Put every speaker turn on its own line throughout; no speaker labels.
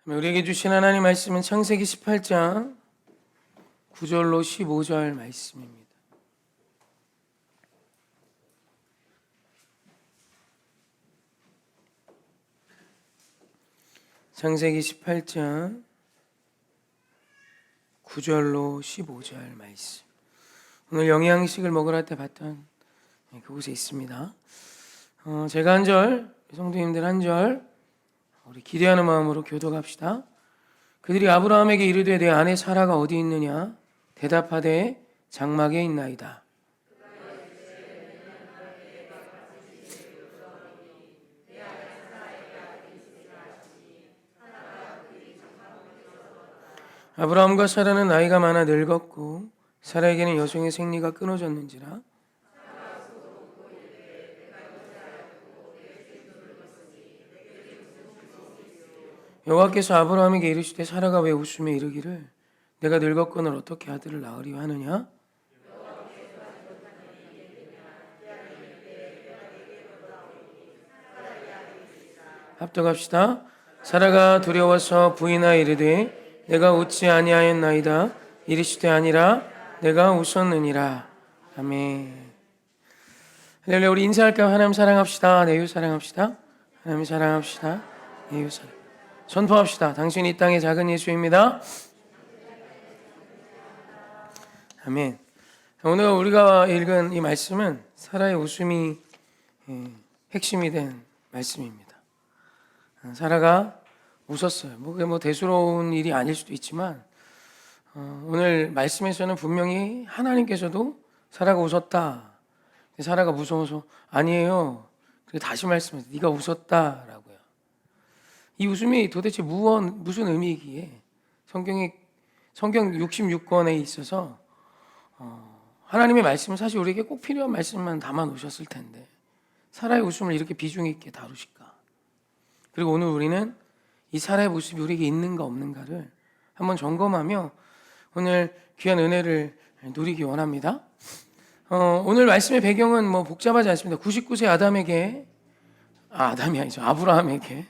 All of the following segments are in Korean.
우리에게 주신 하나님 말씀은 창세기 18장 9절로 15절 말씀입니다. 창세기 18장 9절로 15절 말씀. 오늘 영양식을 먹으러 할 때 봤던 그곳에 있습니다. 제가 한 절, 성도님들 한 절, 우리 기대하는 마음으로 교독합시다. 그들이 아브라함에게 이르되 내 아내 사라가 어디 있느냐? 대답하되 장막에 있나이다. 아브라함과 사라는 나이가 많아 늙었고 사라에게는 여종의 생리가 끊어졌는지라. 여호와께서 아브라함에게 이르시되 사라가 왜 웃으며 이르기를 내가 늙었거늘 어떻게 아들을 낳으리요 하느냐? 합독합시다. 사라가 두려워서 부인하여 이르되 내가 웃지 아니하였나이다. 이르시되 아니라 내가 웃었느니라. 아멘. 할렐루야. 우리 인사할까요? 하나님 사랑합시다. 내 이웃 사랑합시다. 하나님 사랑합시다. 내 이웃 사랑. 선포합시다. 당신이 이 땅의 작은 예수입니다. 아멘. 오늘 우리가 읽은 이 말씀은 사라의 웃음이 핵심이 된 말씀입니다. 사라가 웃었어요. 그게 대수로운 일이 아닐 수도 있지만 오늘 말씀에서는 분명히 하나님께서도 사라가 웃었다. 사라가 무서워서 아니에요. 그리고 다시 말씀해서 네가 웃었다라고요. 이 웃음이 도대체 무슨 의미이기에 성경 66권에 있어서 하나님의 말씀은 사실 우리에게 꼭 필요한 말씀만 담아 놓으셨을 텐데 사라의 웃음을 이렇게 비중 있게 다루실까? 그리고 오늘 우리는 이 사라의 모습이 우리에게 있는가 없는가를 한번 점검하며 오늘 귀한 은혜를 누리기 원합니다. 오늘 말씀의 배경은 복잡하지 않습니다. 99세 아담이 아니죠. 아브라함에게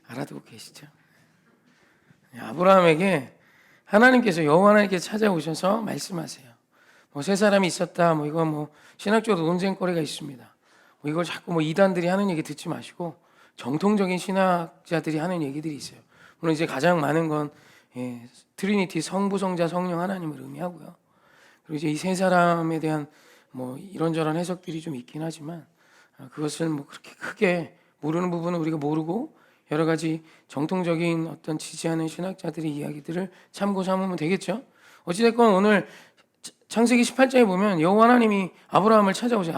알아두고 계시죠? 아브라함에게 하나님께서 여호와 하나님께서 찾아오셔서 말씀하세요. 세 사람이 있었다. 이거 신학적으로 논쟁거리가 있습니다. 이걸 자꾸 이단들이 하는 얘기 듣지 마시고 정통적인 신학자들이 하는 얘기들이 있어요. 물론 이제 가장 많은 건 트리니티 성부 성자 성령 하나님을 의미하고요. 그리고 이제 이 세 사람에 대한 이런저런 해석들이 좀 있긴 하지만 그것을 그렇게 크게 모르는 부분은 우리가 모르고 여러 가지 정통적인 어떤 지지하는 신학자들의 이야기들을 참고 삼으면 되겠죠. 어찌됐건 오늘 창세기 18장에 보면 여호와 하나님이 아브라함을 찾아오세요.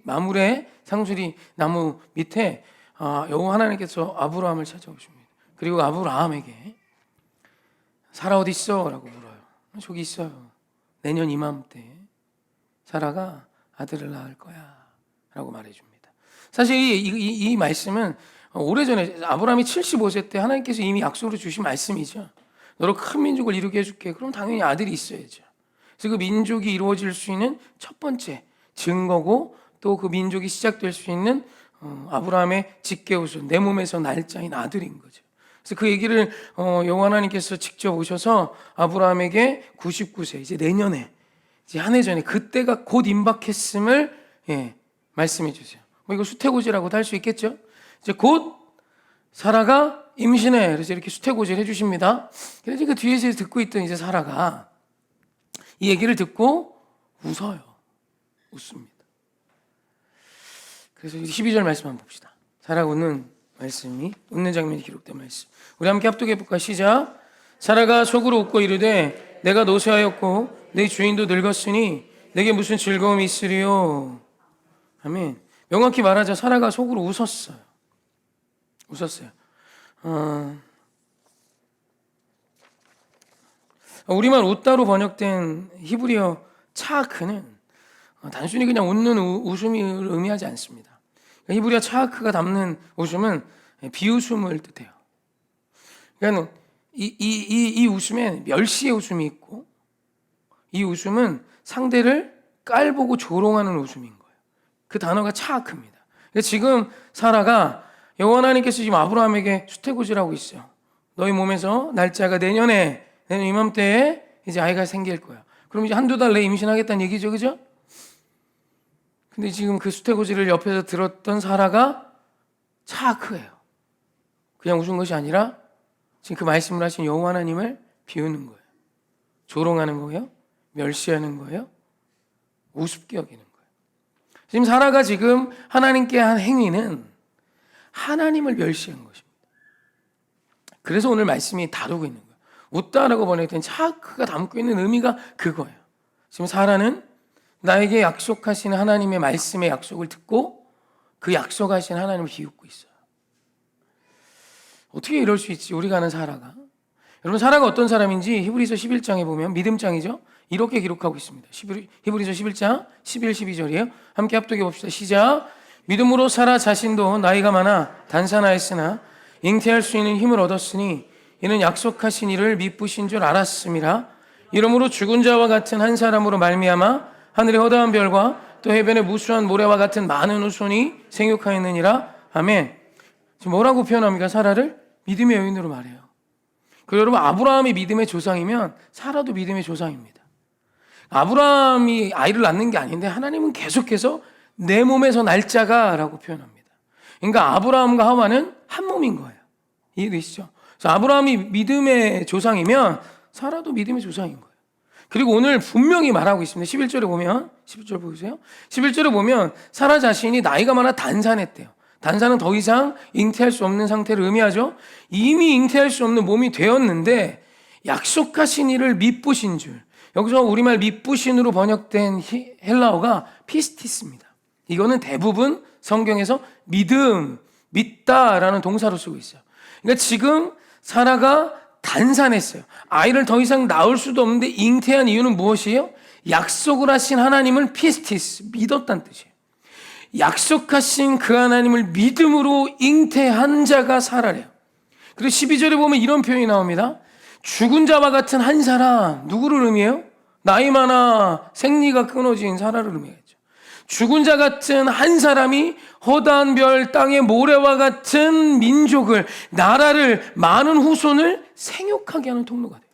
마므레 상수리 나무 밑에 여호와 하나님께서 아브라함을 찾아오십니다. 그리고 아브라함에게 사라 어디 있어? 라고 물어요. 저기 있어요. 내년 이맘때 사라가 아들을 낳을 거야 라고 말해줍니다. 사실 이 말씀은 오래전에 아브라함이 75세 때 하나님께서 이미 약속으로 주신 말씀이죠. 너로 큰 민족을 이루게 해줄게. 그럼 당연히 아들이 있어야죠. 그래서 그 민족이 이루어질 수 있는 첫 번째 증거고 또 그 민족이 시작될 수 있는 아브라함의 직계우선, 내 몸에서 날짜인 아들인 거죠. 그래서 그 얘기를 여호와 하나님께서 직접 오셔서 아브라함에게 99세 이제 내년에 이제 한 해 전에 그때가 곧 임박했음을 말씀해 주세요. 이거 수태고지라고도 할 수 있겠죠. 이제 곧 사라가 임신해. 그래서 이렇게 수태고지를 해주십니다. 그래서 그 뒤에서 듣고 있던 이제 사라가 이 얘기를 듣고 웃어요. 웃습니다. 그래서 12절 말씀 한번 봅시다. 사라가 웃는 장면이 기록된 말씀. 우리 함께 합독해 볼까요? 시작. 사라가 속으로 웃고 이르되 내가 노쇠하였고 내 주인도 늙었으니 내게 무슨 즐거움이 있으리요. 아멘. 명확히 말하자 사라가 속으로 웃었어요. 우리말 웃다로 번역된 히브리어 차크는 단순히 그냥 웃는 웃음을 의미하지 않습니다. 히브리어 차크가 담는 웃음은 비웃음을 뜻해요. 그러니까 이 웃음에 멸시의 웃음이 있고 이 웃음은 상대를 깔보고 조롱하는 웃음인 거예요. 그 단어가 차크입니다. 지금 사라가 여호와 하나님께서 지금 아브라함에게 수태고지라고 있어요. 너희 몸에서 날짜가 내년 이맘때에 이제 아이가 생길 거야. 그럼 이제 한두 달 내에 임신하겠다는 얘기죠, 그죠? 근데 지금 그 수태고지를 옆에서 들었던 사라가 차크예요. 그냥 웃은 것이 아니라 지금 그 말씀을 하신 여호와 하나님을 비우는 거예요. 조롱하는 거예요. 멸시하는 거예요. 우습게 여기는 거예요. 지금 사라가 지금 하나님께 한 행위는 하나님을 멸시한 것입니다. 그래서 오늘 말씀이 다루고 있는 거예요. 웃다라고 번역된 차크가 담고 있는 의미가 그거예요. 지금 사라는 나에게 약속하신 하나님의 말씀의 약속을 듣고 그 약속하신 하나님을 비웃고 있어요. 어떻게 이럴 수 있지? 우리가 아는 사라가. 여러분, 사라가 어떤 사람인지 히브리서 11장에 보면 믿음장이죠. 이렇게 기록하고 있습니다. 히브리서 11장 11, 12절이에요. 함께 합독해 봅시다. 시작. 믿음으로 사라 자신도 나이가 많아 단산하였으나 잉태할 수 있는 힘을 얻었으니 이는 약속하신 이를 미쁘신 줄 알았음이라. 이러므로 죽은 자와 같은 한 사람으로 말미암아 하늘의 허다한 별과 또 해변의 무수한 모래와 같은 많은 후손이 생육하였느니라. 아멘. 지금 뭐라고 표현합니까? 사라를 믿음의 여인으로 말해요. 그리고 여러분, 아브라함이 믿음의 조상이면 사라도 믿음의 조상입니다. 아브라함이 아이를 낳는 게 아닌데 하나님은 계속해서 내 몸에서 날짜가 라고 표현합니다. 그러니까 아브라함과 하와는 한 몸인 거예요. 이해되시죠? 그래서 아브라함이 믿음의 조상이면 사라도 믿음의 조상인 거예요. 그리고 오늘 분명히 말하고 있습니다. 11절에 보면, 11절 보세요. 11절에 보면 사라 자신이 나이가 많아 단산했대요. 단산은 더 이상 잉태할 수 없는 상태를 의미하죠. 이미 잉태할 수 없는 몸이 되었는데 약속하신 이를 미쁘신 줄. 여기서 우리말 미쁘신으로 번역된 헬라어가 피스티스입니다. 이거는 대부분 성경에서 믿음, 믿다라는 동사로 쓰고 있어요. 그러니까 지금 사라가 단산했어요. 아이를 더 이상 낳을 수도 없는데 잉태한 이유는 무엇이에요? 약속을 하신 하나님을 피스티스, 믿었다는 뜻이에요. 약속하신 그 하나님을 믿음으로 잉태한 자가 사라래요. 그리고 12절에 보면 이런 표현이 나옵니다. 죽은 자와 같은 한 사람, 누구를 의미해요? 나이 많아 생리가 끊어진 사라를 의미하죠. 죽은 자 같은 한 사람이 허다한 별, 땅의 모래와 같은 민족을, 나라를, 많은 후손을 생육하게 하는 통로가 돼요.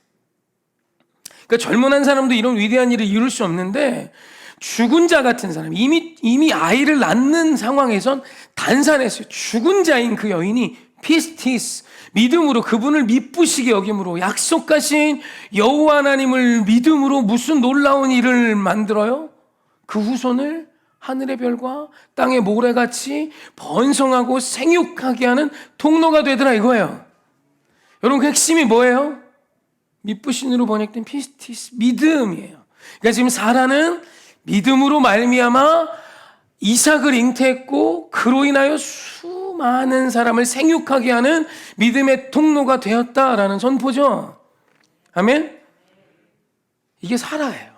그러니까 젊은 한 사람도 이런 위대한 일을 이룰 수 없는데 죽은 자 같은 사람, 이미 아이를 낳는 상황에선 단산했어요. 죽은 자인 그 여인이 피스티스, 믿음으로 그분을 미쁘시게 여김으로 약속하신 여호와 하나님을 믿음으로 무슨 놀라운 일을 만들어요? 그 후손을 하늘의 별과 땅의 모래같이 번성하고 생육하게 하는 통로가 되더라 이거예요. 여러분, 그 핵심이 뭐예요? 미쁘신으로 번역된 피스티스, 믿음이에요. 그러니까 지금 사라는 믿음으로 말미암아 이삭을 잉태했고 그로 인하여 수많은 사람을 생육하게 하는 믿음의 통로가 되었다라는 선포죠. 아멘? 이게 사라예요.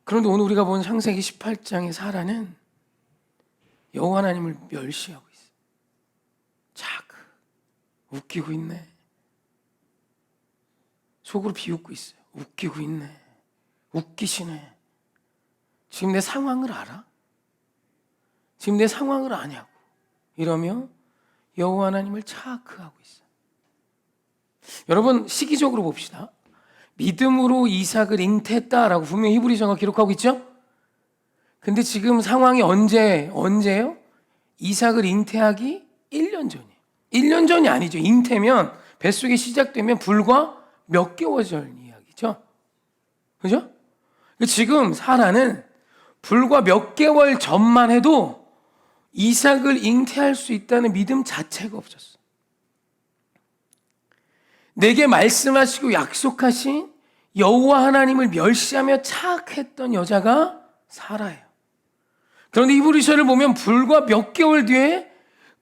그런데 오늘 우리가 본 창세기 18장의 사라는 여호와 하나님을 멸시하고 있어요. 자그 웃기고 있네. 속으로 비웃고 있어요. 웃기고 있네. 웃기시네. 지금 내 상황을 알아? 지금 내 상황을 아냐고 이러며 여호와 하나님을 차크하고 있어요. 여러분, 시기적으로 봅시다. 믿음으로 이삭을 잉태했다라고 분명히 히브리서가 기록하고 있죠? 근데 지금 상황이 언제예요? 이삭을 잉태하기 1년 전이에요. 1년 전이 아니죠. 잉태면 뱃속이 시작되면 불과 몇 개월 전 이야기죠. 그죠? 지금 사라는 불과 몇 개월 전만 해도 이삭을 잉태할 수 있다는 믿음 자체가 없었어. 내게 말씀하시고 약속하신 여호와 하나님을 멸시하며 차악했던 여자가 사라예요. 그런데 히브리서를 보면 불과 몇 개월 뒤에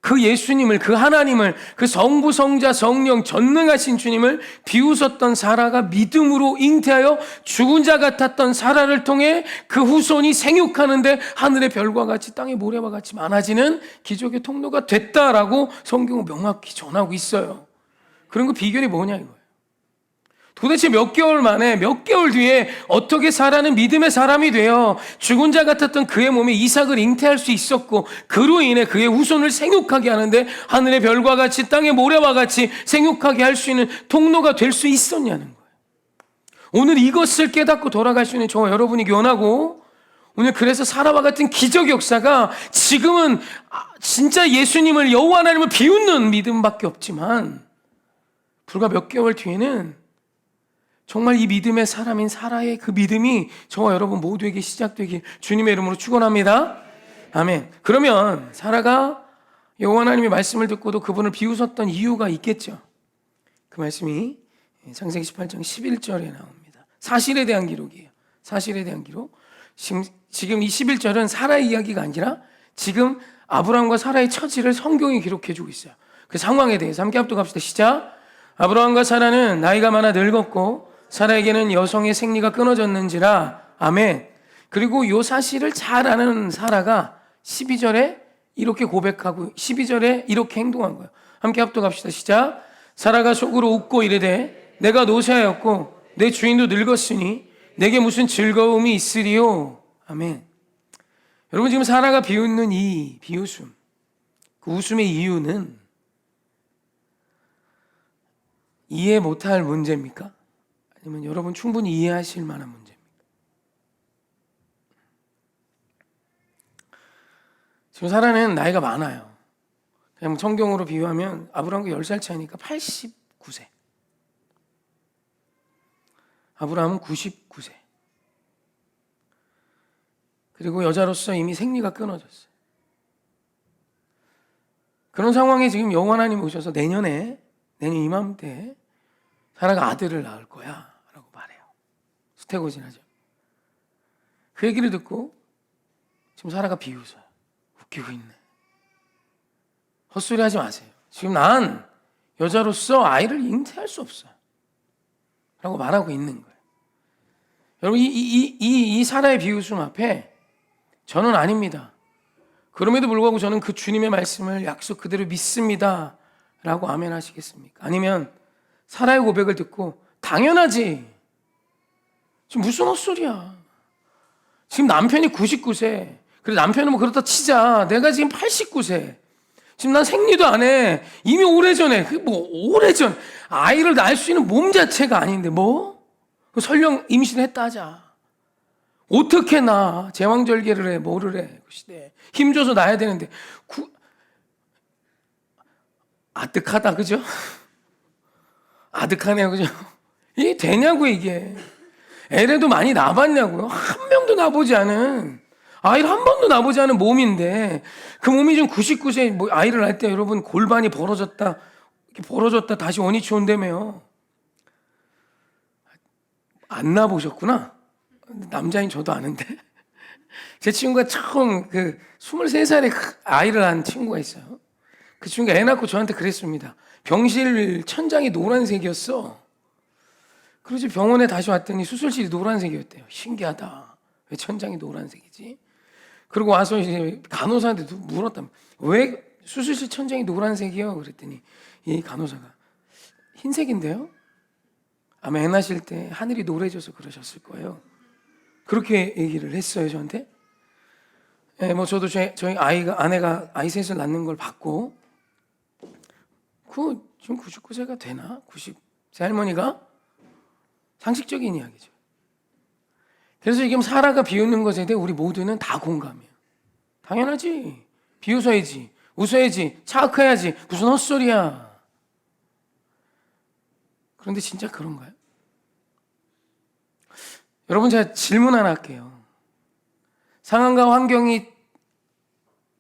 그 예수님을, 그 하나님을, 그 성부, 성자, 성령 전능하신 주님을 비웃었던 사라가 믿음으로 잉태하여 죽은 자 같았던 사라를 통해 그 후손이 생육하는데 하늘의 별과 같이 땅의 모래와 같이 많아지는 기적의 통로가 됐다라고 성경은 명확히 전하고 있어요. 그런 그 비결이 뭐냐 이거예요. 도대체 몇 개월 만에, 몇 개월 뒤에 어떻게 사라는 믿음의 사람이 되어 죽은 자 같았던 그의 몸에 이삭을 잉태할 수 있었고, 그로 인해 그의 후손을 생육하게 하는데 하늘의 별과 같이 땅의 모래와 같이 생육하게 할 수 있는 통로가 될 수 있었냐는 거예요. 오늘 이것을 깨닫고 돌아갈 수 있는 저와 여러분이 원하고, 오늘 그래서 사라와 같은 기적 역사가 지금은 진짜 예수님을, 여호와 하나님을 비웃는 믿음밖에 없지만, 불과 몇 개월 뒤에는 정말 이 믿음의 사람인 사라의 그 믿음이 저와 여러분 모두에게 시작되길 주님의 이름으로 축원합니다. 아멘. 그러면 사라가 여호와 하나님의 말씀을 듣고도 그분을 비웃었던 이유가 있겠죠. 그 말씀이 창세기 18장 11절에 나옵니다. 사실에 대한 기록이에요. 사실에 대한 기록. 지금 이 11절은 사라의 이야기가 아니라 지금 아브라함과 사라의 처지를 성경이 기록해주고 있어요. 그 상황에 대해서 함께 합독합시다. 시작. 아브라함과 사라는 나이가 많아 늙었고 사라에게는 여성의 생리가 끊어졌는지라. 아멘. 그리고 이 사실을 잘 아는 사라가 12절에 이렇게 고백하고 12절에 이렇게 행동한 거예요. 함께 합독합시다. 시작. 사라가 속으로 웃고 이르되 내가 노쇠하였고 내 주인도 늙었으니 내게 무슨 즐거움이 있으리요. 아멘. 여러분, 지금 사라가 비웃는 이 비웃음, 그 웃음의 이유는 이해 못할 문제입니까? 아니면 여러분 충분히 이해하실 만한 문제입니까? 지금 사라는 나이가 많아요. 그냥 성경으로 비유하면 아브라함과 10살 차이니까 89세. 아브라함은 99세. 그리고 여자로서 이미 생리가 끊어졌어요. 그런 상황에 지금 여호와 하나님이 오셔서 내년 이맘때 사라가 아들을 낳을 거야 라고 말해요. 수태고진하죠. 그 얘기를 듣고 지금 사라가 비웃어요. 웃기고 있네. 헛소리 하지 마세요. 지금 난 여자로서 아이를 잉태할 수 없어요 라고 말하고 있는 거예요. 여러분, 이 사라의 비웃음 앞에 저는 아닙니다. 그럼에도 불구하고 저는 그 주님의 말씀을 약속 그대로 믿습니다 라고 아멘 하시겠습니까? 아니면 사라의 고백을 듣고 당연하지, 지금 무슨 헛소리야, 지금 남편이 99세, 그래 남편은 뭐 그렇다 치자, 내가 지금 89세, 지금 난 생리도 안 해, 이미 오래전에 오래전 아이를 낳을 수 있는 몸 자체가 아닌데 설령 임신했다 하자, 어떻게 나 제왕절개를 해, 뭐를 해, 그 시대에 힘줘서 낳아야 되는데 아득하다, 그죠? 아득하네요, 그죠? 이게 되냐고, 이게. 애래도 많이 낳아봤냐고요? 한 명도 낳아보지 않은, 아이를 한 번도 낳아보지 않은 몸인데, 그 몸이 지금 99세, 아이를 낳을 때 여러분 골반이 벌어졌다, 이렇게 벌어졌다 다시 원위치 온다며요. 안 낳아보셨구나? 남자인 저도 아는데. 제 친구가 처음 23살에 아이를 낳은 친구가 있어요. 그 친구가 애 낳고 저한테 그랬습니다. 병실 천장이 노란색이었어. 그러지 병원에 다시 왔더니 수술실이 노란색이었대요. 신기하다. 왜 천장이 노란색이지? 그리고 와서 이제 간호사한테 물었다. 왜 수술실 천장이 노란색이요? 그랬더니 이 간호사가 흰색인데요? 아마 애 낳으실 때 하늘이 노래져서 그러셨을 거예요. 그렇게 얘기를 했어요, 저한테. 네, 저도 저희 아내가 아이 셋을 낳는 걸 봤고, 지금 99세가 되나? 90세 할머니가? 상식적인 이야기죠. 그래서 지금 사라가 비웃는 것에 대해 우리 모두는 다 공감해요. 당연하지. 비웃어야지. 웃어야지. 차악해야지. 무슨 헛소리야. 그런데 진짜 그런가요? 여러분, 제가 질문 하나 할게요. 상황과 환경이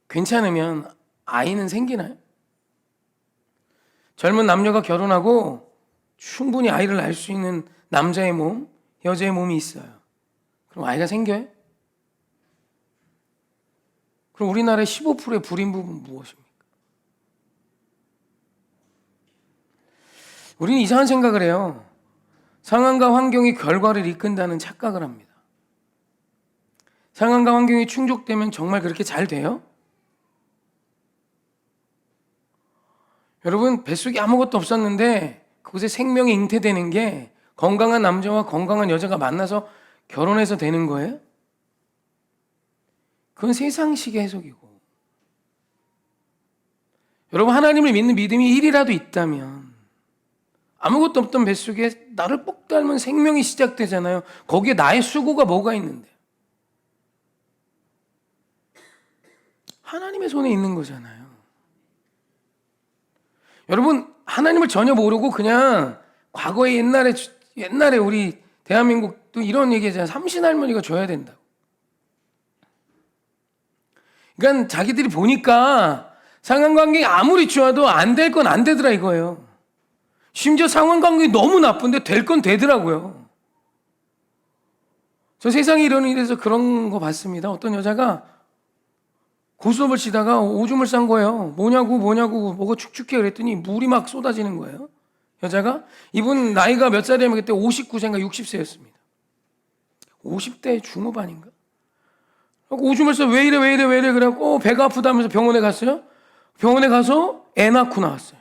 괜찮으면 아이는 생기나요? 젊은 남녀가 결혼하고 충분히 아이를 낳을 수 있는 남자의 몸, 여자의 몸이 있어요. 그럼 아이가 생겨요? 그럼 우리나라의 15%의 불임 부분은 무엇입니까? 우리는 이상한 생각을 해요. 상황과 환경이 결과를 이끈다는 착각을 합니다. 상황과 환경이 충족되면 정말 그렇게 잘 돼요? 여러분, 뱃속에 아무것도 없었는데 그곳에 생명이 잉태되는 게 건강한 남자와 건강한 여자가 만나서 결혼해서 되는 거예요? 그건 세상식의 해석이고. 여러분, 하나님을 믿는 믿음이 1이라도 있다면 아무것도 없던 뱃속에 나를 꼭 닮은 생명이 시작되잖아요. 거기에 나의 수고가 뭐가 있는데? 하나님의 손에 있는 거잖아요. 여러분, 하나님을 전혀 모르고 그냥 과거에 옛날에 우리 대한민국도 이런 얘기잖아요. 삼신할머니가 줘야 된다고. 그러니까 자기들이 보니까 상관관계 아무리 좋아도 안 될 건 안 되더라 이거예요. 심지어 상관관계 너무 나쁜데 될 건 되더라고요. 저 세상에 이런 일에서 그런 거 봤습니다. 어떤 여자가 고스톱을 치다가 오줌을 싼 거예요. 뭐냐고 뭐가 축축해 그랬더니 물이 막 쏟아지는 거예요. 여자가 이분 나이가 몇 살이냐면 그때 59세인가 60세였습니다. 50대 중후반인가? 오줌을 싸 왜 이래 그래갖고 배가 아프다면서 병원에 갔어요. 병원에 가서 애 낳고 나왔어요.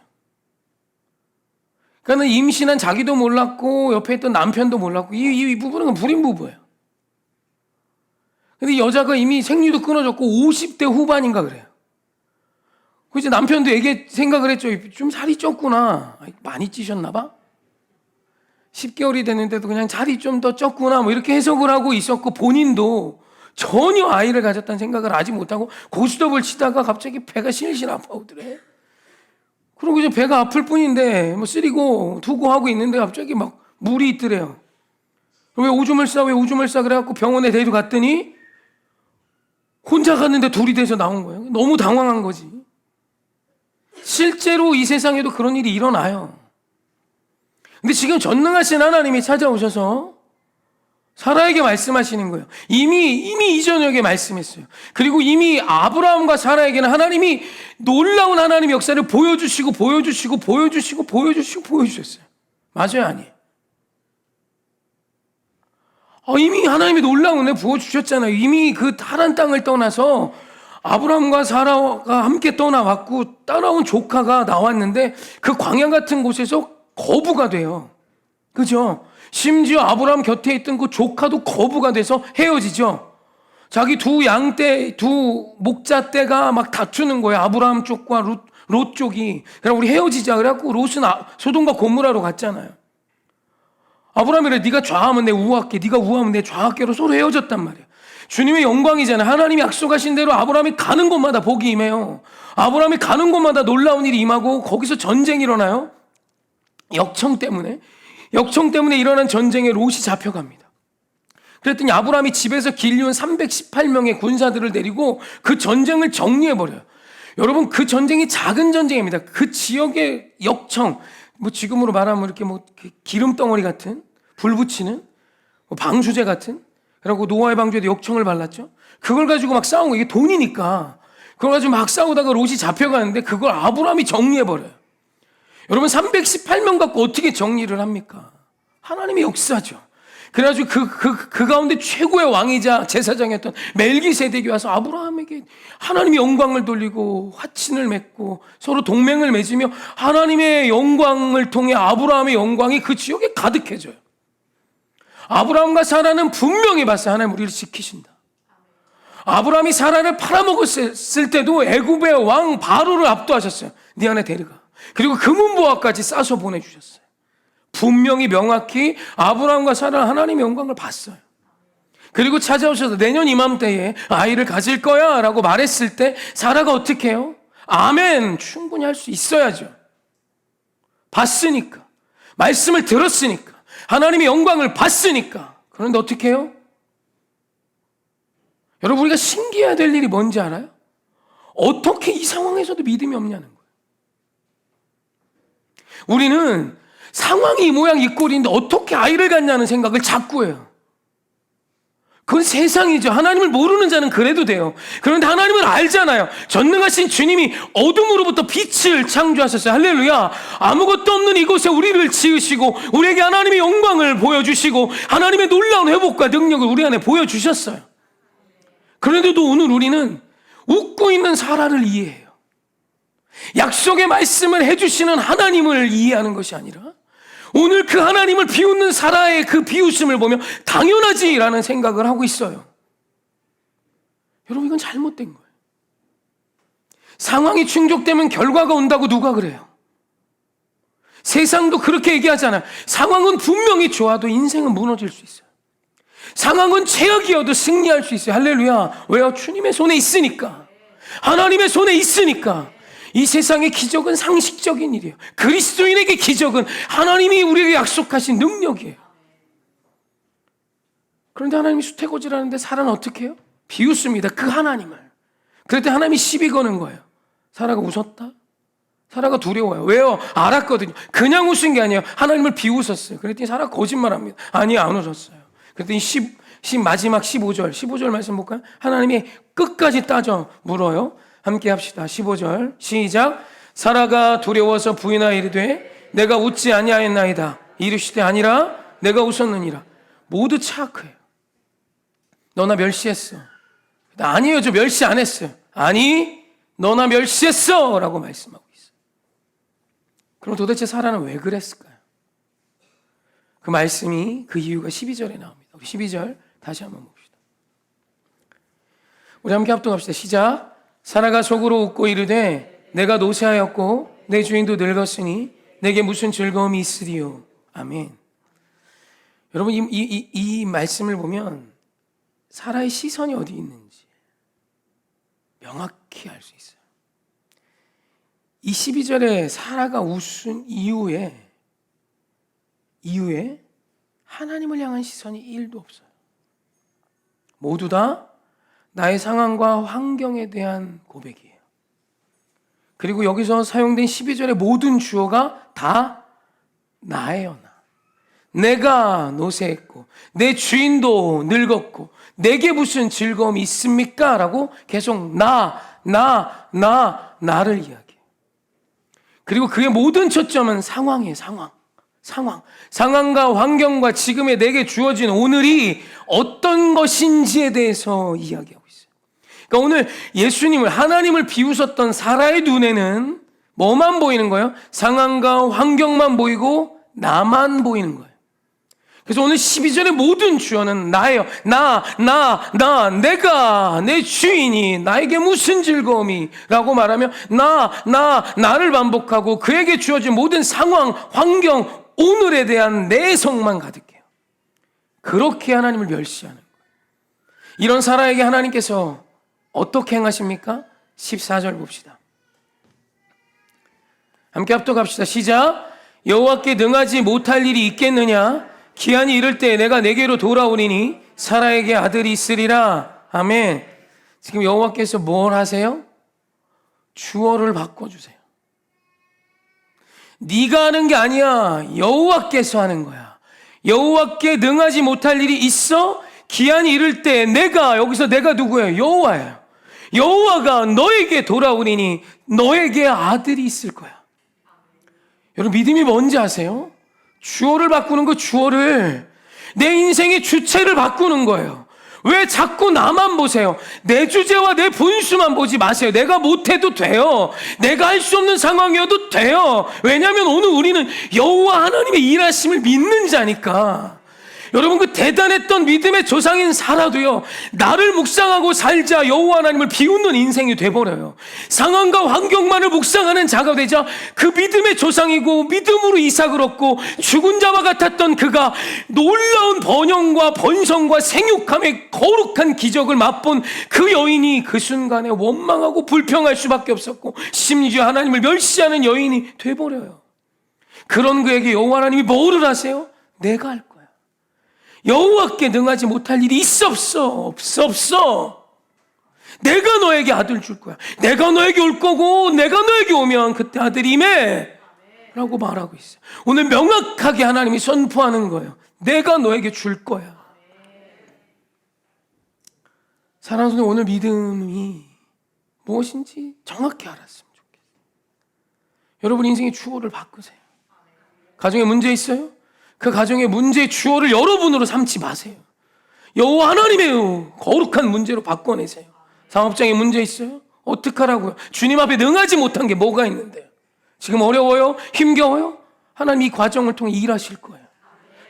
그러니까 임신한 자기도 몰랐고 옆에 있던 남편도 몰랐고 이 부부는 불임 부부예요. 근데 여자가 이미 생리도 끊어졌고 50대 후반인가 그래요. 그 이제 남편도 생각을 했죠. 좀 살이 쪘구나. 많이 찌셨나 봐. 10개월이 됐는데도 그냥 살이 좀 더 쪘구나. 뭐 이렇게 해석을 하고 있었고 본인도 전혀 아이를 가졌다는 생각을 하지 못하고 고스톱을 치다가 갑자기 배가 실실 아파오더래. 그리고 이제 배가 아플 뿐인데 뭐 쓰리고 두고 하고 있는데 갑자기 막 물이 있더래요. 왜 오줌을 싸 그래갖고 병원에 데려갔더니 혼자 갔는데 둘이 돼서 나온 거예요. 너무 당황한 거지. 실제로 이 세상에도 그런 일이 일어나요. 근데 지금 전능하신 하나님이 찾아오셔서 사라에게 말씀하시는 거예요. 이미 이 저녁에 말씀했어요. 그리고 이미 아브라함과 사라에게는 하나님이 놀라운 하나님의 역사를 보여주셨어요. 맞아요, 아니에요? 이미 하나님이 놀라운 은혜 부어주셨잖아요. 이미 그 하란 땅을 떠나서 아브라함과 사라가 함께 떠나왔고 따라온 조카가 나왔는데 그 광야 같은 곳에서 거부가 돼요. 그죠? 심지어 아브라함 곁에 있던 그 조카도 거부가 돼서 헤어지죠. 자기 두 목자 떼가 막 다투는 거예요. 아브라함 쪽과 롯 쪽이. 그럼 우리 헤어지자. 그래갖고 롯은 소돔과 고모라로 갔잖아요. 아브라함이 그래, 네가 좌하면 내 우할게, 네가 우하면 내 좌할게로 서로 헤어졌단 말이에요. 주님의 영광이잖아요. 하나님이 약속하신 대로 아브라함이 가는 곳마다 복이 임해요. 아브라함이 가는 곳마다 놀라운 일이 임하고 거기서 전쟁이 일어나요. 역청 때문에 일어난 전쟁에 롯이 잡혀갑니다. 그랬더니 아브라함이 집에서 길리온 318명의 군사들을 데리고 그 전쟁을 정리해버려요. 여러분, 그 전쟁이 작은 전쟁입니다. 그 지역의 역청, 뭐 지금으로 말하면 이렇게 뭐 기름덩어리 같은, 불 붙이는, 뭐 방수제 같은, 그리고 노아의 방주에도 역청을 발랐죠. 그걸 가지고 막 싸운 거, 이게 돈이니까. 그걸 가지고 막 싸우다가 롯이 잡혀가는데 그걸 아브라함이 정리해버려요. 여러분, 318명 갖고 어떻게 정리를 합니까? 하나님의 역사죠. 그래가지고 그 가운데 최고의 왕이자 제사장이었던 멜기세덱이 와서 아브라함에게 하나님의 영광을 돌리고 화친을 맺고 서로 동맹을 맺으며 하나님의 영광을 통해 아브라함의 영광이 그 지역에 가득해져요. 아브라함과 사라는 분명히 봤어요. 하나님 우리를 지키신다. 아브라함이 사라를 팔아먹었을 때도 애굽의 왕 바로를 압도하셨어요. 네 안에 데려가. 그리고 금은보화까지 싸서 보내주셨어요. 분명히 명확히 아브라함과 사라는 하나님의 영광을 봤어요. 그리고 찾아오셔서 내년 이맘때에 아이를 가질 거야 라고 말했을 때 사라가 어떻게 해요? 아멘, 충분히 할 수 있어야죠. 봤으니까, 말씀을 들었으니까, 하나님의 영광을 봤으니까. 그런데 어떻게 해요? 여러분, 우리가 신기해야 될 일이 뭔지 알아요? 어떻게 이 상황에서도 믿음이 없냐는 거예요. 우리는 상황이 이 모양 이 꼴인데 어떻게 아이를 갖냐는 생각을 자꾸 해요. 그건 세상이죠. 하나님을 모르는 자는 그래도 돼요. 그런데 하나님은 알잖아요. 전능하신 주님이 어둠으로부터 빛을 창조하셨어요. 할렐루야. 아무것도 없는 이곳에 우리를 지으시고 우리에게 하나님의 영광을 보여주시고 하나님의 놀라운 회복과 능력을 우리 안에 보여주셨어요. 그런데도 오늘 우리는 웃고 있는 사라를 이해해요. 약속의 말씀을 해주시는 하나님을 이해하는 것이 아니라 오늘 그 하나님을 비웃는 사라의 그 비웃음을 보며 당연하지라는 생각을 하고 있어요. 여러분, 이건 잘못된 거예요. 상황이 충족되면 결과가 온다고 누가 그래요? 세상도 그렇게 얘기하잖아요. 상황은 분명히 좋아도 인생은 무너질 수 있어요. 상황은 최악이어도 승리할 수 있어요. 할렐루야. 왜요? 주님의 손에 있으니까. 하나님의 손에 있으니까. 이 세상의 기적은 상식적인 일이에요. 그리스도인에게 기적은 하나님이 우리에게 약속하신 능력이에요. 그런데 하나님이 수태고지라는데 사라는 어떻게 해요? 비웃습니다. 그 하나님을. 그럴 때 하나님이 시비 거는 거예요. 사라가 웃었다? 사라가 두려워요. 왜요? 알았거든요. 그냥 웃은 게 아니에요. 하나님을 비웃었어요. 그랬더니 사라가 거짓말합니다. 아니, 안 웃었어요. 그랬더니 마지막 15절 말씀 볼까요? 하나님이 끝까지 따져 물어요. 함께 합시다. 15절 시작. 사라가 두려워서 부인하여 이르되 내가 웃지 아니하였나이다. 이르시되 아니라 내가 웃었느니라. 모두 차악해요. 너나 멸시했어. 아니에요, 저 멸시 안 했어요. 아니, 너나 멸시했어 라고 말씀하고 있어요. 그럼 도대체 사라는 왜 그랬을까요? 그 말씀이, 그 이유가 12절에 나옵니다. 우리 12절 다시 한번 봅시다. 우리 함께 합동합시다. 시작. 사라가 속으로 웃고 이르되 내가 노쇠하였고 내 주인도 늙었으니 내게 무슨 즐거움이 있으리요. 아멘. 여러분, 이 말씀을 보면 사라의 시선이 어디 있는지 명확히 알 수 있어요. 이 12절에 사라가 웃은 이후에 하나님을 향한 시선이 1도 없어요. 모두 다 나의 상황과 환경에 대한 고백이에요. 그리고 여기서 사용된 12절의 모든 주어가 다 나예요. 내가 노쇠했고 내 주인도 늙었고 내게 무슨 즐거움이 있습니까? 라고 계속 나를 이야기해요. 그리고 그의 모든 초점은 상황이에요. 상황과 환경과 지금의 내게 주어진 오늘이 어떤 것인지에 대해서 이야기하고 있어요. 그러니까 오늘 예수님을, 하나님을 비웃었던 사라의 눈에는 뭐만 보이는 거예요? 상황과 환경만 보이고 나만 보이는 거예요. 그래서 오늘 12절의 모든 주어는 나예요. 내가, 내 주인이 나에게 무슨 즐거움이 라고 말하며 나를 반복하고 그에게 주어진 모든 상황, 환경, 오늘에 대한 내성만 가득해요. 그렇게 하나님을 멸시하는 거예요. 이런 사라에게 하나님께서 어떻게 행하십니까? 14절 봅시다. 함께 합독합시다. 시작. 여호와께 능하지 못할 일이 있겠느냐? 기한이 이를 때 내가 내게로 돌아오리니 사라에게 아들이 있으리라. 아멘. 지금 여호와께서 뭘 하세요? 주어를 바꿔주세요. 네가 하는 게 아니야. 여호와께서 하는 거야. 여호와께 능하지 못할 일이 있어? 기한이 이를 때 여기서 내가 누구예요? 여호와예요. 여호와가 너에게 돌아오리니 너에게 아들이 있을 거야. 여러분, 믿음이 뭔지 아세요? 주어를 바꾸는 거, 주어를. 내 인생의 주체를 바꾸는 거예요. 왜 자꾸 나만 보세요? 내 주제와 내 분수만 보지 마세요. 내가 못해도 돼요. 내가 할 수 없는 상황이어도 돼요. 왜냐하면 오늘 우리는 여호와 하나님의 일하심을 믿는 자니까. 여러분, 그 대단했던 믿음의 조상인 사라도요, 나를 묵상하고 살자 여호와 하나님을 비웃는 인생이 돼버려요. 상황과 환경만을 묵상하는 자가 되자 그 믿음의 조상이고 믿음으로 이삭을 얻고 죽은 자와 같았던 그가 놀라운 번영과 번성과 생육함의 거룩한 기적을 맛본 그 여인이 그 순간에 원망하고 불평할 수밖에 없었고 심지어 하나님을 멸시하는 여인이 돼버려요. 그런 그에게 여호와 하나님이 뭐를 하세요? 내가 할 거야. 여호와께 능하지 못할 일이 없어. 내가 너에게 아들 줄 거야. 내가 너에게 올 거고 내가 너에게 오면 그때 아들이매 라고 말하고 있어요. 오늘 명확하게 하나님이 선포하는 거예요. 내가 너에게 줄 거야. 사랑하는 성도, 오늘 믿음이 무엇인지 정확히 알았으면 좋겠어요. 여러분 인생의 주어를 바꾸세요. 가정에 문제 있어요? 그 가정의 문제의 주어를 여러분으로 삼지 마세요. 여호와 하나님의 거룩한 문제로 바꿔내세요. 사업장에 문제 있어요? 어떡하라고요? 주님 앞에 능하지 못한 게 뭐가 있는데요? 지금 어려워요? 힘겨워요? 하나님 이 과정을 통해 일하실 거예요.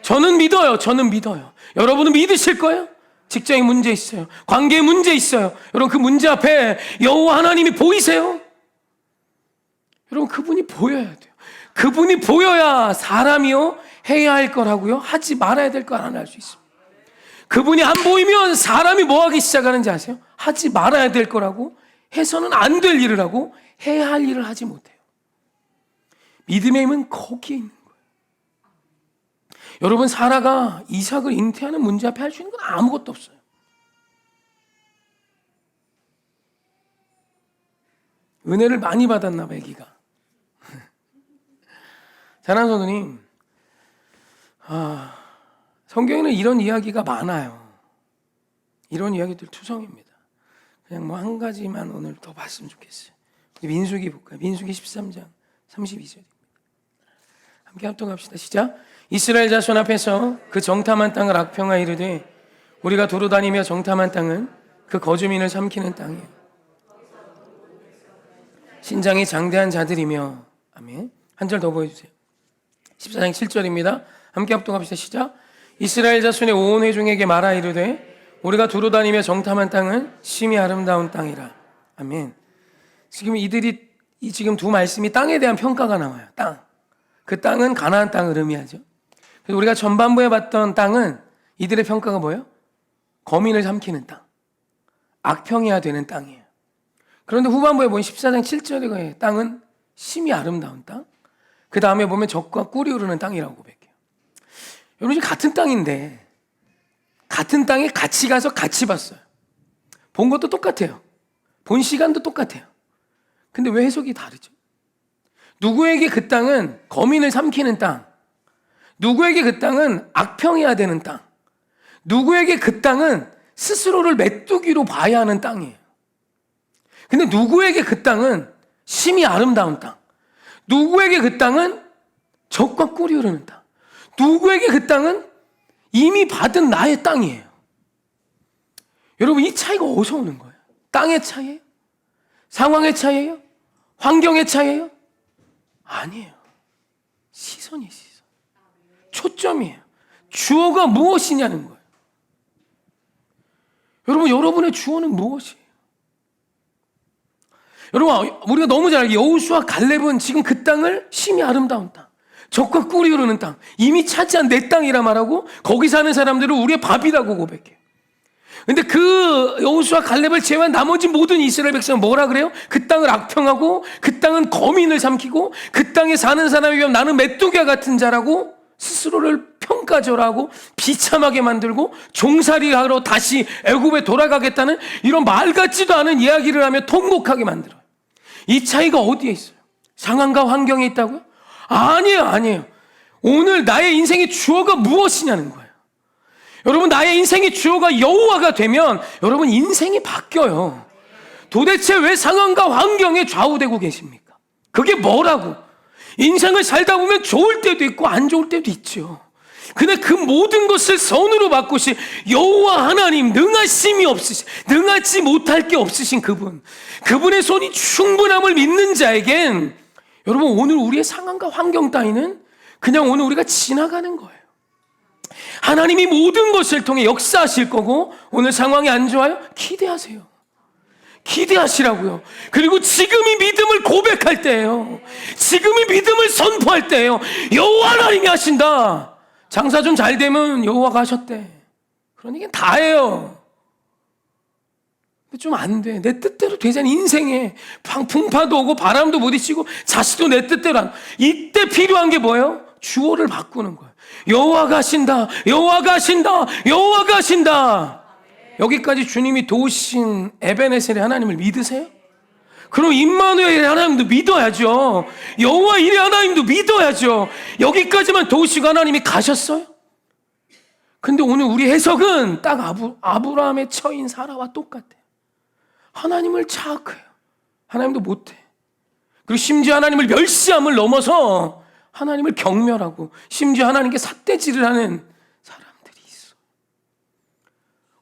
저는 믿어요. 저는 믿어요. 여러분은 믿으실 거예요? 직장에 문제 있어요. 관계에 문제 있어요. 여러분 그 문제 앞에 여호와 하나님이 보이세요? 여러분 그분이 보여야 돼요. 그분이 보여야 사람이요 해야 할 거라고요 하지 말아야 될 걸 하나 할 수 있습니다. 그분이 안 보이면 사람이 뭐 하기 시작하는지 아세요? 하지 말아야 될 거라고 해서는 안 될 일을 하고 해야 할 일을 하지 못해요. 믿음의 힘은 거기에 있는 거예요. 여러분 사라가 이삭을 잉태하는 문제 앞에 할 수 있는 건 아무것도 없어요. 은혜를 많이 받았나 봐 애기가. 사랑하는 성도님, 성경에는 이런 이야기가 많아요. 이런 이야기들 투성입니다. 그냥 뭐 한 가지만 오늘 더 봤으면 좋겠어요. 민수기 볼까요? 민수기 13장 32절입니다. 함께 합독합시다. 시작. 이스라엘 자손 앞에서 그 정탐한 땅을 악평하여 이르되 우리가 도로 다니며 정탐한 땅은 그 거주민을 삼키는 땅이에요. 신장이 장대한 자들이며. 아멘. 한 절 더 보여주세요. 14장 7절입니다. 함께 합독합시다. 시작. 이스라엘 자손의 온 회중에게 말하 이르되 우리가 두루 다니며 정탐한 땅은 심히 아름다운 땅이라. 아멘. 지금 지금 두 말씀이 땅에 대한 평가가 나와요. 땅. 그 땅은 가나안 땅을 의미하죠. 그래서 우리가 전반부에 봤던 땅은 이들의 평가가 뭐예요? 거민을 삼키는 땅. 악평해야 되는 땅이에요. 그런데 후반부에 보면 14장 7절에 땅은 심히 아름다운 땅. 그 다음에 보면 적과 꿀이 흐르는 땅이라고 고백해요. 여러분 지금 같은 땅인데 같은 땅에 같이 가서 같이 봤어요. 본 것도 똑같아요. 본 시간도 똑같아요. 근데 왜 해석이 다르죠? 누구에게 그 땅은 거민을 삼키는 땅, 누구에게 그 땅은 악평해야 되는 땅, 누구에게 그 땅은 스스로를 메뚜기로 봐야 하는 땅이에요. 근데 누구에게 그 땅은 심히 아름다운 땅, 누구에게 그 땅은 적과 꿀이 흐르는 땅, 누구에게 그 땅은 이미 받은 나의 땅이에요. 여러분 이 차이가 어디서 오는 거예요? 땅의 차이예요? 상황의 차이예요? 환경의 차이예요? 아니에요. 시선이 시선. 초점이에요. 주어가 무엇이냐는 거예요. 여러분 여러분의 주어는 무엇이에요? 여러분 우리가 너무 잘 알기에 여호수아 갈렙은 지금 그 땅을 심히 아름다운 땅, 적과 꿀이 흐르는 땅, 이미 차지한 내 땅이라 말하고 거기 사는 사람들을 우리의 밥이라고 고백해요. 근데 그 여호수아 갈렙을 제외한 나머지 모든 이스라엘 백성은 뭐라 그래요? 그 땅을 악평하고 그 땅은 거민을 삼키고 그 땅에 사는 사람이 보면 나는 메뚜기와 같은 자라고 스스로를 평가절하고 비참하게 만들고 종살이하러 다시 애굽에 돌아가겠다는 이런 말 같지도 않은 이야기를 하며 통곡하게 만들어요. 이 차이가 어디에 있어요? 상황과 환경에 있다고요? 아니에요. 오늘 나의 인생의 주어가 무엇이냐는 거예요. 여러분 나의 인생의 주어가 여호와가 되면 여러분 인생이 바뀌어요. 도대체 왜 상황과 환경에 좌우되고 계십니까? 그게 뭐라고? 인생을 살다 보면 좋을 때도 있고 안 좋을 때도 있죠. 근데 그 모든 것을 선으로 바꾸신 여호와 하나님, 능하심이 없으신, 능하지 못할 게 없으신 그분의 손이 충분함을 믿는 자에겐 여러분 오늘 우리의 상황과 환경 따위는 그냥 오늘 우리가 지나가는 거예요. 하나님이 모든 것을 통해 역사하실 거고 오늘 상황이 안 좋아요? 기대하세요. 기대하시라고요. 그리고 지금이 믿음을 고백할 때예요. 지금이 믿음을 선포할 때예요. 여호와 하나님이 하신다. 장사 좀 잘 되면 여호와가 하셨대. 그런 얘기는 다예요. 근데 좀 안 돼. 내 뜻대로 되잖아. 인생에 풍파도 오고 바람도 부딪히고 자식도 내 뜻대로 안. 이때 필요한 게 뭐예요? 주어를 바꾸는 거예요. 여호와가 하신다. 여호와가 하신다. 여호와가 하신다. 여기까지 주님이 도우신 에베네셀의 하나님을 믿으세요? 그럼 임마누엘의 하나님도 믿어야죠. 여호와 일의 하나님도 믿어야죠. 여기까지만 도우시고 하나님이 가셨어요? 근데 오늘 우리 해석은 딱 아브라함의 처인 사라와 똑같아요. 하나님을 자학해요. 하나님도 못해. 그리고 심지어 하나님을 멸시함을 넘어서 하나님을 경멸하고 심지어 하나님께 삿대질을 하는 사람들이 있어.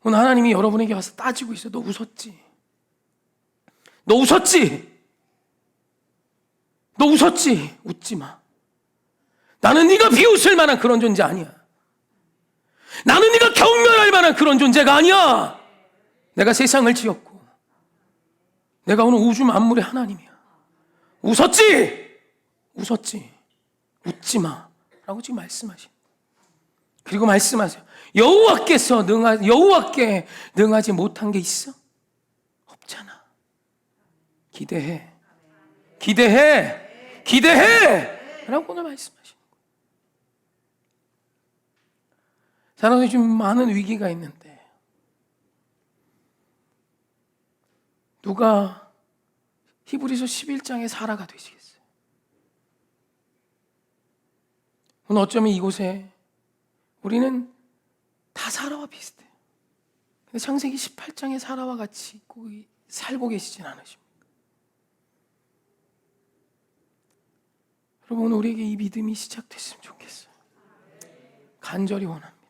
오늘 하나님이 여러분에게 와서 따지고 있어. 너 웃었지? 너 웃었지? 너 웃었지? 웃지 마. 나는 네가 비웃을 만한 그런 존재 아니야. 나는 네가 경멸할 만한 그런 존재가 아니야. 내가 세상을 지었고 내가 오늘 우주 만물의 하나님이야. 웃었지? 웃었지. 웃지 마 라고 지금 말씀하시는. 그리고 말씀하세요. 여호와께 능하지 못한 게 있어? 없잖아. 기대해 라고 오늘 말씀하시는 거예요. 사람들이 지금 많은 위기가 있는데 누가 히브리서 11장의 사라가 되시겠어요? 오늘 어쩌면 이곳에 우리는 다 사라와 비슷해요. 근데 창세기 18장의 사라와 같이 살고 계시진 않으십니까? 여러분, 오늘 우리에게 이 믿음이 시작됐으면 좋겠어요. 간절히 원합니다.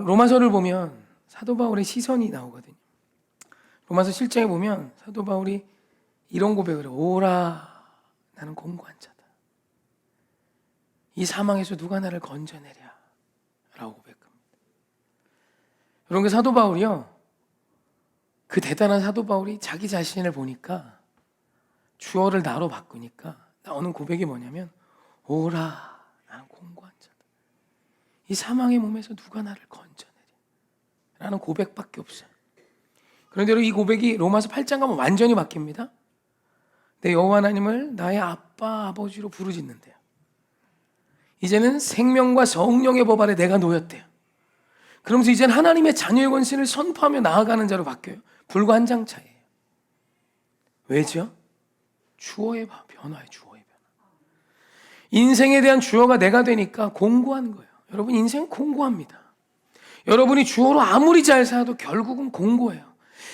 로마서를 보면 사도 바울의 시선이 나오거든요. 로마서 7장에 보면 사도 바울이 이런 고백을 해요. 오라, 나는 공고한 자다. 이 사망에서 누가 나를 건져내랴 라고 고백합니다. 여러분, 그 사도 바울이요, 그 대단한 사도 바울이 자기 자신을 보니까 주어를 나로 바꾸니까 나오는 고백이 뭐냐면 오라, 나는 공고한 자다. 이 사망의 몸에서 누가 나를 건져내랴 라는 고백밖에 없어요. 그런데 이 고백이 로마서 8장 가면 완전히 바뀝니다. 내 여호와 하나님을 나의 아빠 아버지로 부르짖는데요. 이제는 생명과 성령의 법 아래 내가 놓였대요. 그러면서 이제는 하나님의 자녀의 권세를 선포하며 나아가는 자로 바뀌어요. 불과 한 장 차이예요. 왜죠? 주어의 변화예요. 주어의 변화. 인생에 대한 주어가 내가 되니까 공고한 거예요. 여러분, 인생 공고합니다. 여러분이 주어로 아무리 잘 살아도 결국은 공고해요.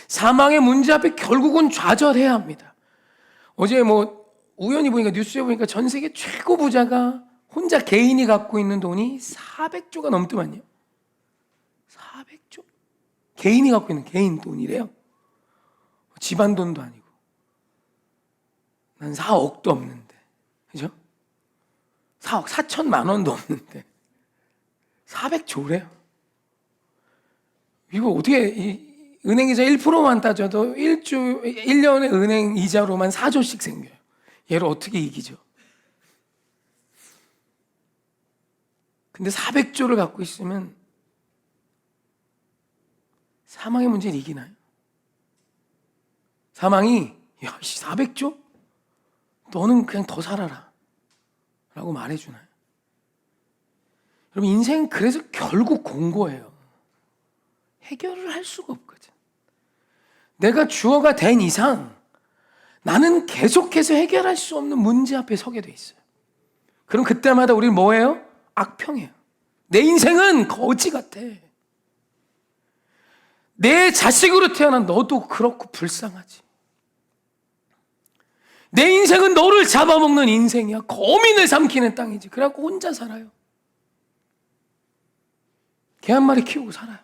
사망의 문제 앞에 결국은 좌절해야 합니다. 어제 우연히 보니까 뉴스에 보니까 전 세계 최고 부자가 혼자 개인이 갖고 있는 돈이 400조가 넘더만요. 400조? 개인이 갖고 있는 개인 돈이래요. 집안 돈도 아니고. 난 4억도 없는데. 그죠? 4억 4천만 원도 없는데 400조래요. 이거 어떻게 은행 이자 1%만 따져도 1년의 은행 이자로만 4조씩 생겨요. 얘를 어떻게 이기죠? 근데 400조를 갖고 있으면 사망의 문제를 이기나요? 사망이 400조? 너는 그냥 더 살아라 라고 말해주나요? 여러분, 인생은 그래서 결국 공고해요. 해결을 할 수가 없거든. 내가 주어가 된 이상 나는 계속해서 해결할 수 없는 문제 앞에 서게 돼 있어요. 그럼 그때마다 우리는 뭐예요? 악평이에요. 내 인생은 거지 같아. 내 자식으로 태어난 너도 그렇고 불쌍하지. 내 인생은 너를 잡아먹는 인생이야. 거민을 삼키는 땅이지. 그래갖고 혼자 살아요. 개 한 마리 키우고 살아요.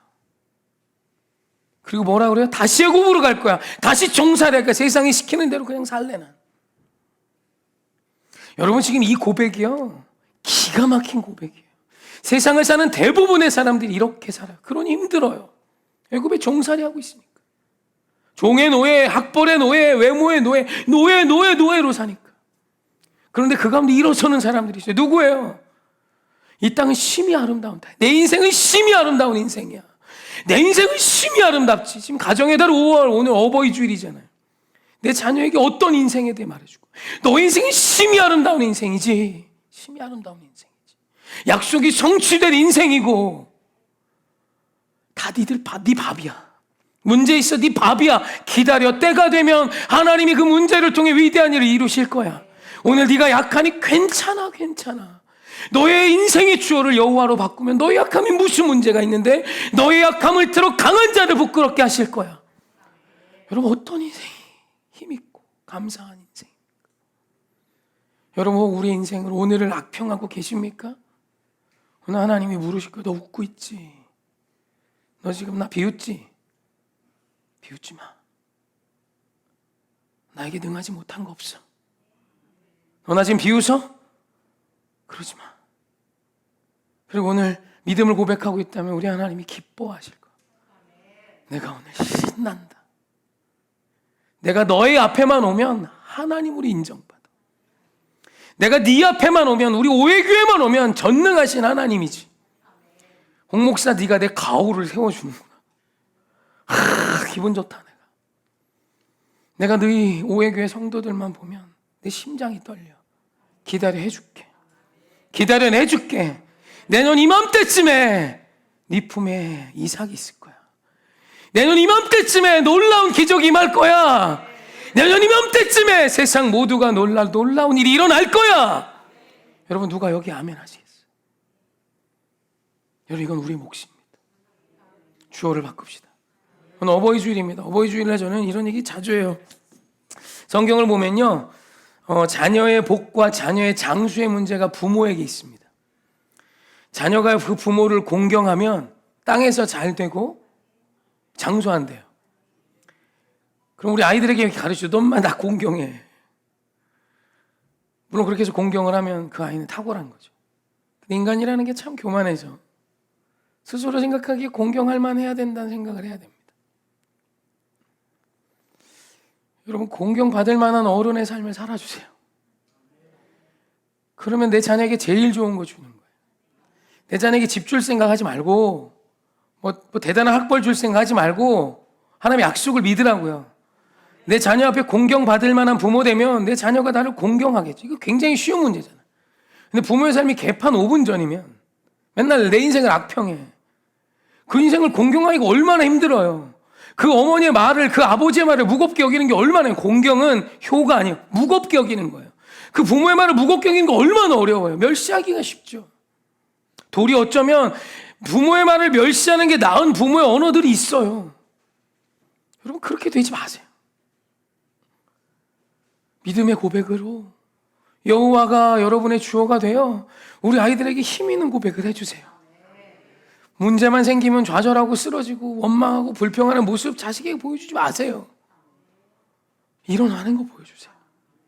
그리고 뭐라 그래요? 다시 애굽으로 갈 거야. 다시 종살이 할 거야. 세상이 시키는 대로 그냥 살래 난. 여러분, 지금 이 고백이요, 기가 막힌 고백이에요. 세상을 사는 대부분의 사람들이 이렇게 살아요. 그러니 힘들어요. 애굽에 종살이 하고 있으니까. 종의 노예, 학벌의 노예, 외모의 노예, 노예로 사니까. 그런데 그 가운데 일어서는 사람들이 있어요. 누구예요? 이 땅은 심히 아름다운 땅. 내 인생은 심히 아름다운 인생이야. 내 인생은 심히 아름답지. 지금 가정의 달 5월, 오늘 어버이 주일이잖아요. 내 자녀에게 어떤 인생에 대해 말해주고, 너 인생은 심히 아름다운 인생이지. 심히 아름다운 인생이지. 약속이 성취될 인생이고, 다 네 밥이야. 문제 있어, 네 밥이야. 기다려. 때가 되면 하나님이 그 문제를 통해 위대한 일을 이루실 거야. 오늘 네가 약하니 괜찮아. 너의 인생의 주어를 여호와로 바꾸면 너의 약함이 무슨 문제가 있는데 너의 약함을 들어 강한 자를 부끄럽게 하실 거야. 여러분, 어떤 인생이 힘있고 감사한 인생입니까? 여러분, 우리 인생을 오늘을 악평하고 계십니까? 오늘 하나님이 물으실 거야. 너 웃고 있지? 너 지금 나 비웃지? 비웃지 마. 나에게 능하지 못한 거 없어. 너 나 지금 비웃어? 그러지 마. 그리고 오늘 믿음을 고백하고 있다면 우리 하나님이 기뻐하실 거야. 내가 오늘 신난다. 내가 너의 앞에만 오면 하나님으로 인정받아. 내가 네 앞에만 오면, 우리 오해교회만 오면 전능하신 하나님이지. 홍목사, 네가 내 가오를 세워주는구나. 기분 좋다. 내가 너희 오해교회 성도들만 보면 내 심장이 떨려. 기다려 해줄게. 기다려 해줄게. 내년 이맘때쯤에 네 품에 이삭이 있을 거야. 내년 이맘때쯤에 놀라운 기적이 임할 거야. 내년 이맘때쯤에 세상 모두가 놀라운 일이 일어날 거야. 여러분, 누가 여기 아멘 하시겠어요? 여러분, 이건 우리의 몫입니다. 주어를 바꿉시다. 오늘 어버이 주일입니다. 어버이 주일에 저는 이런 얘기 자주 해요. 성경을 보면요, 자녀의 복과 자녀의 장수의 문제가 부모에게 있습니다. 자녀가 그 부모를 공경하면 땅에서 잘 되고 장수한대요. 그럼 우리 아이들에게 가르치죠. 엄마 나 공경해. 물론 그렇게 해서 공경을 하면 그 아이는 탁월한 거죠. 근데 인간이라는 게 참 교만해서 스스로 생각하기에 공경할 만해야 된다는 생각을 해야 됩니다. 여러분, 공경받을 만한 어른의 삶을 살아주세요. 그러면 내 자녀에게 제일 좋은 거 주는 거예요. 내 자녀에게 집 줄 생각하지 말고 뭐 대단한 학벌 줄 생각하지 말고 하나님의 약속을 믿으라고요. 내 자녀 앞에 공경받을 만한 부모 되면 내 자녀가 나를 공경하겠지. 이거 굉장히 쉬운 문제잖아. 근데 부모의 삶이 개판 5분 전이면 맨날 내 인생을 악평해. 그 인생을 공경하기가 얼마나 힘들어요. 그 어머니의 말을, 그 아버지의 말을 무겁게 여기는 게 얼마나, 공경은 효가 아니에요. 무겁게 여기는 거예요. 그 부모의 말을 무겁게 여기는 거 얼마나 어려워요. 멸시하기가 쉽죠. 도리 어쩌면 부모의 말을 멸시하는 게 나은 부모의 언어들이 있어요. 여러분, 그렇게 되지 마세요. 믿음의 고백으로 여호와가 여러분의 주어가 되어 우리 아이들에게 힘 있는 고백을 해주세요. 문제만 생기면 좌절하고 쓰러지고 원망하고 불평하는 모습 자식에게 보여주지 마세요. 일어나는 거 보여주세요.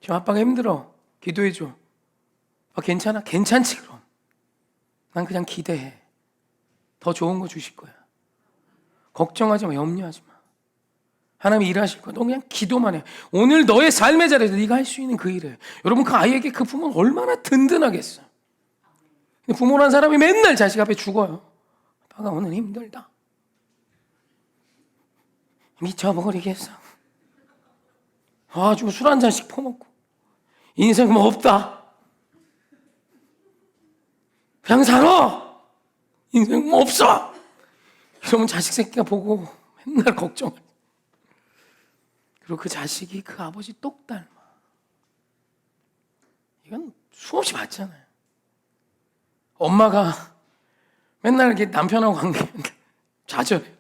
지금 아빠가 힘들어. 기도해줘. 괜찮아? 괜찮지 그럼. 난 그냥 기대해. 더 좋은 거 주실 거야. 걱정하지 마. 염려하지 마. 하나님이 일하실 거야. 너 그냥 기도만 해. 오늘 너의 삶의 자리에서 네가 할 수 있는 그 일을. 여러분, 그 아이에게 그 부모는 얼마나 든든하겠어. 부모란 사람이 맨날 자식 앞에 죽어요. 아빠가 오늘 힘들다. 미쳐버리겠어. 아주 술 한 잔씩 퍼먹고 인생 뭐 없다. 그냥 살아. 인생 뭐 없어. 이러면 자식 새끼가 보고 맨날 걱정해. 그리고 그 자식이 그 아버지 똑 닮아. 이건 수없이 봤잖아요. 엄마가 맨날 이렇게 남편하고 관계하는데 좌절해.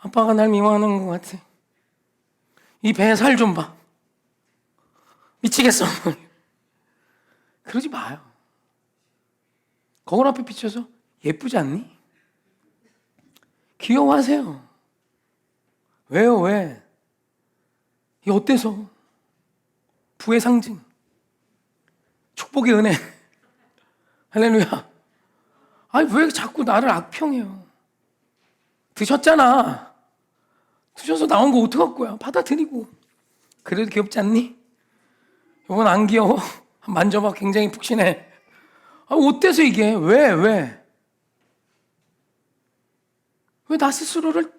아빠가 날 미워하는 것 같아. 이 배에 살 좀 봐. 미치겠어. 그러지 마요. 거울 앞에 비춰서 예쁘지 않니? 귀여워하세요. 왜요? 왜? 이 어때서? 부의 상징, 축복의 은혜. 할렐루야. 아니, 왜 자꾸 나를 악평해요? 드셨잖아. 드셔서 나온 거 어떡할 거야? 받아들이고. 그래도 귀엽지 않니? 이건 안 귀여워? 만져봐. 굉장히 푹신해. 아, 어때서 이게? 왜? 왜 나 스스로를,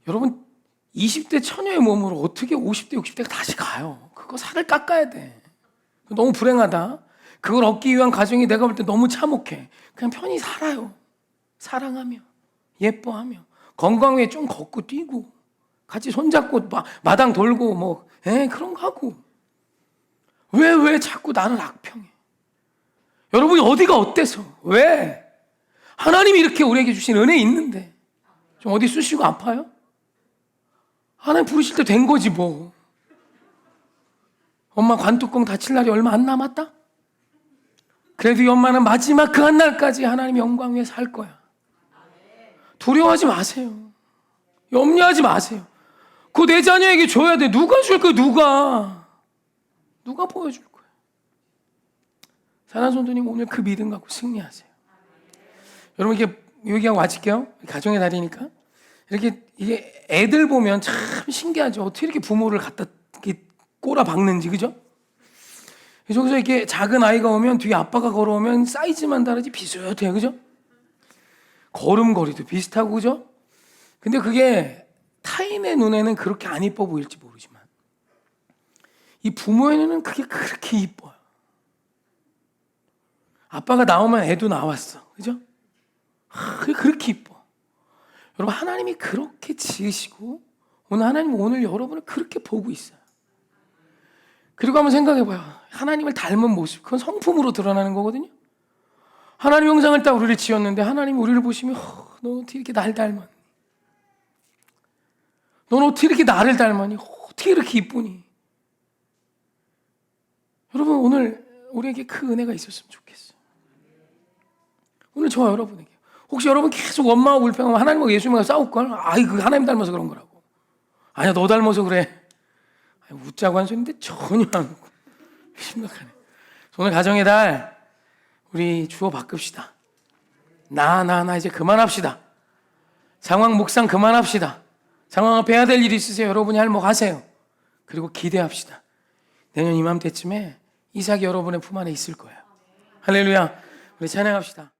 여러분, 20대 처녀의 몸으로 어떻게 50대, 60대가 다시 가요? 그거 살을 깎아야 돼. 너무 불행하다. 그걸 얻기 위한 과정이 내가 볼 때 너무 참혹해. 그냥 편히 살아요. 사랑하며, 예뻐하며, 건강 위에 좀 걷고 뛰고, 같이 손잡고 마당 돌고 그런 거 하고. 왜 자꾸 나를 악평해? 여러분이 어디가 어때서? 왜? 하나님이 이렇게 우리에게 주신 은혜 있는데 좀 어디 쑤시고 아파요? 하나님 부르실 때 된 거지 뭐. 엄마 관뚜껑 닫힐 날이 얼마 안 남았다? 그래도 이 엄마는 마지막 그 한 날까지 하나님 영광 위에 살 거야. 두려워하지 마세요. 염려하지 마세요. 그거 내 자녀에게 줘야 돼. 누가 줄 거야? 누가 보여줄 거야? 사랑하는 성도님, 오늘 그 믿음 갖고 승리하세요. 여러분, 이게 여기하고 와질게요. 가정의 달이니까. 이렇게 이게 애들 보면 참 신기하죠. 어떻게 이렇게 부모를 갖다 이렇게 꼬라 박는지, 그죠? 저기서 이렇게 작은 아이가 오면 뒤에 아빠가 걸어오면 사이즈만 다르지 비슷해요, 그죠? 걸음걸이도 비슷하고, 그죠? 근데 그게 타인의 눈에는 그렇게 안 이뻐 보일지 모르지만 이 부모의 눈에는 그게 그렇게 이뻐요. 아빠가 나오면 애도 나왔어, 그죠? 그게 그렇게 이뻐. 여러분, 하나님이 그렇게 지으시고 하나님은 오늘 여러분을 그렇게 보고 있어요. 그리고 한번 생각해봐요. 하나님을 닮은 모습, 그건 성품으로 드러나는 거거든요. 하나님 형상을 따라 우리를 지었는데 하나님이 우리를 보시면 너 어떻게 이렇게 날 닮았니? 넌 어떻게 이렇게 나를 닮았니? 어떻게 이렇게 이쁘니? 여러분, 오늘 우리에게 그 은혜가 있었으면 좋겠어요. 오늘 저와 여러분에게. 혹시 여러분 계속 원망하고 불평하면 하나님과 예수님과 싸울걸? 아이, 그 하나님 닮아서 그런 거라고. 아니야, 너 닮아서 그래. 웃자고 한 소리인데 전혀 안 웃고. 심각하네. 오늘 가정의 달, 우리 주어 바꿉시다. 나 이제 그만합시다. 상황 묵상 그만합시다. 상황 앞에 해야 될 일이 있으세요. 여러분이 할 뭐 하세요. 그리고 기대합시다. 내년 이맘때쯤에 이삭이 여러분의 품 안에 있을 거예요. 할렐루야. 우리 찬양합시다.